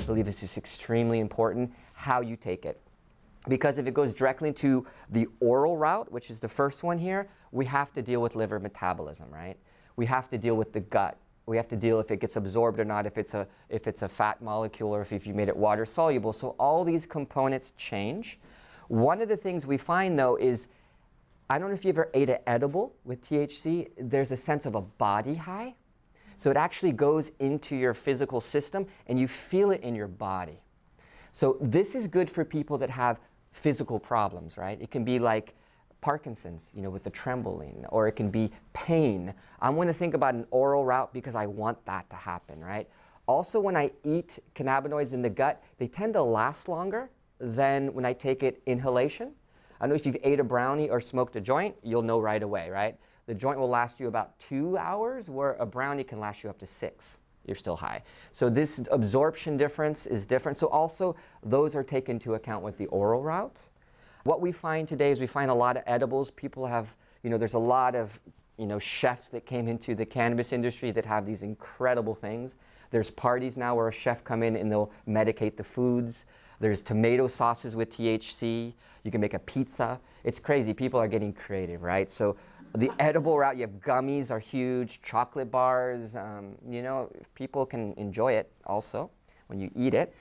believe this is extremely important, how you take it. Because if it goes directly into the oral route, which is the first one here, we have to deal with liver metabolism, right? We have to deal with the gut. We have to deal if it gets absorbed or not, if it's a fat molecule, or if you made it water soluble. So all these components change. One of the things we find though is, I don't know if you ever ate an edible with THC, there's a sense of a body high. So it actually goes into your physical system and you feel it in your body. So this is good for people that have physical problems, right? It can be like Parkinson's, with the trembling, or it can be pain. I want to think about an oral route because I want that to happen, right? Also, when I eat cannabinoids in the gut, they tend to last longer than when I take it inhalation. I don't know if you've ate a brownie or smoked a joint, you'll know right away, right? The joint will last you about 2 hours, where a brownie can last you up to 6. You're still high. So this absorption difference is different. So also, those are taken into account with the oral route. What we find today is we find a lot of edibles. People have, there's a lot of, chefs that came into the cannabis industry that have these incredible things. There's parties now where a chef come in and they'll medicate the foods. There's tomato sauces with THC. You can make a pizza. It's crazy. People are getting creative, right? So the edible route, you have gummies are huge, chocolate bars. People can enjoy it also when you eat it.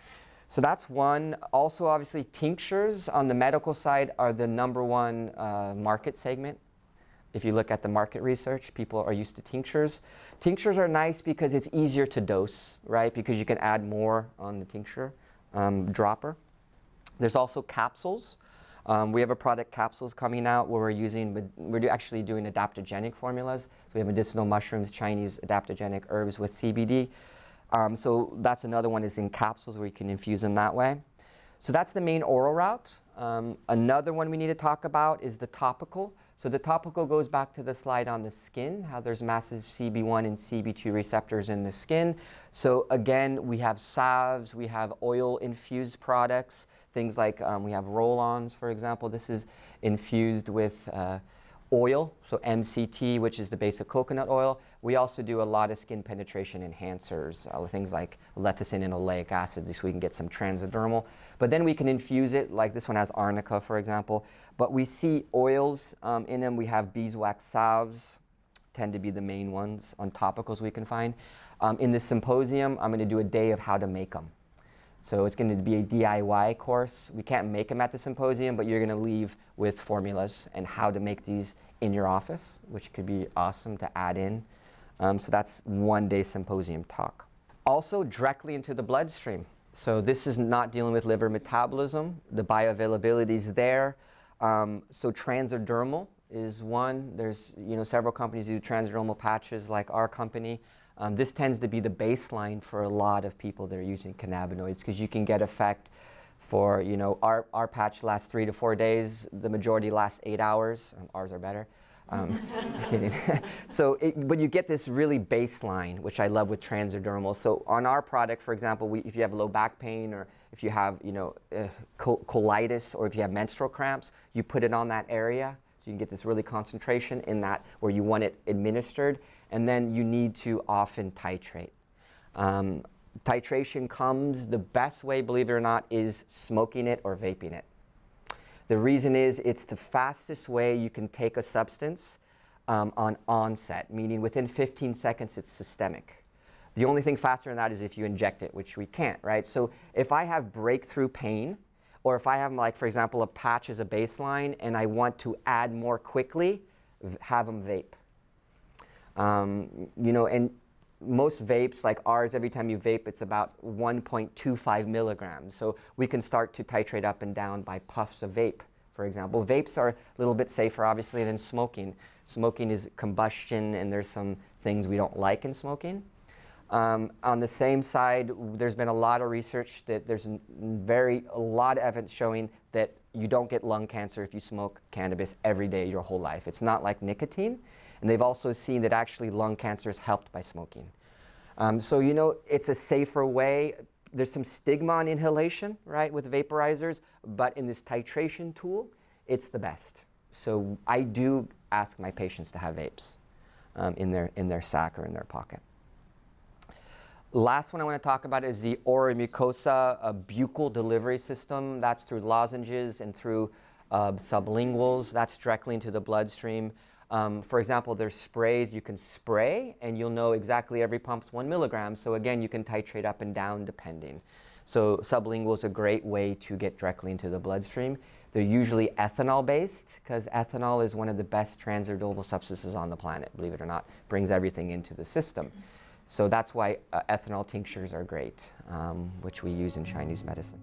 So that's one. Also, obviously, tinctures on the medical side are the #1 market segment. If you look at the market research, people are used to tinctures. Tinctures are nice because it's easier to dose, right? Because you can add more on the tincture dropper. There's also capsules. We have a product, capsules, coming out where we're actually doing adaptogenic formulas. So we have medicinal mushrooms, Chinese adaptogenic herbs with CBD. So that's another one, is in capsules where you can infuse them that way. So that's the main oral route. Another one we need to talk about is the topical. So the topical goes back to the slide on the skin, how there's massive CB1 and CB2 receptors in the skin. So again, we have salves, we have oil-infused products, things like we have roll-ons, for example. This is infused with oil, so MCT, which is the base of coconut oil. We also do a lot of skin penetration enhancers, things like lecithin and oleic acid, so we can get some transdermal. But then we can infuse it, like this one has arnica, for example. But we see oils in them. We have beeswax salves, tend to be the main ones on topicals we can find. In this symposium, I'm going to do a day of how to make them. So it's going to be a DIY course. We can't make them at the symposium, but you're going to leave with formulas and how to make these in your office, which could be awesome to add in. So that's 1-day symposium talk. Also, directly into the bloodstream. So this is not dealing with liver metabolism. The bioavailability is there. So transdermal is one. There's several companies do transdermal patches like our company. This tends to be the baseline for a lot of people that are using cannabinoids, because you can get effect for, our patch lasts 3 to 4 days. The majority lasts 8 hours. Ours are better. Kidding. But you get this really baseline, which I love with transdermal. So on our product, for example, if you have low back pain, or if you have, colitis, or if you have menstrual cramps, you put it on that area. So you can get this really concentration in that where you want it administered. And then you need to often titrate. Titration comes, the best way, believe it or not, is smoking it or vaping it. The reason is it's the fastest way you can take a substance on onset, meaning within 15 seconds it's systemic. The only thing faster than that is if you inject it, which we can't, right? So if I have breakthrough pain, or if I have, like, for example, a patch as a baseline and I want to add more quickly, have them vape. And most vapes, like ours, every time you vape, it's about 1.25 milligrams. So we can start to titrate up and down by puffs of vape, for example. Vapes are a little bit safer, obviously, than smoking. Smoking is combustion, and there's some things we don't like in smoking. On the same side, there's been a lot of research that there's a lot of evidence showing that you don't get lung cancer if you smoke cannabis every day your whole life. It's not like nicotine. And they've also seen that actually lung cancer is helped by smoking. So, it's a safer way. There's some stigma on inhalation, right, with vaporizers, but in this titration tool, it's the best. So I do ask my patients to have vapes in their sack or in their pocket. Last one I want to talk about is the oral mucosa, a buccal delivery system. That's through lozenges and through sublinguals. That's directly into the bloodstream. For example, there's sprays you can spray, and you'll know exactly every pump's 1 milligram. So again, you can titrate up and down depending. So sublingual is a great way to get directly into the bloodstream. They're usually ethanol-based, because ethanol is one of the best transdermal substances on the planet, believe it or not. Brings everything into the system. So that's why ethanol tinctures are great, which we use in Chinese medicine.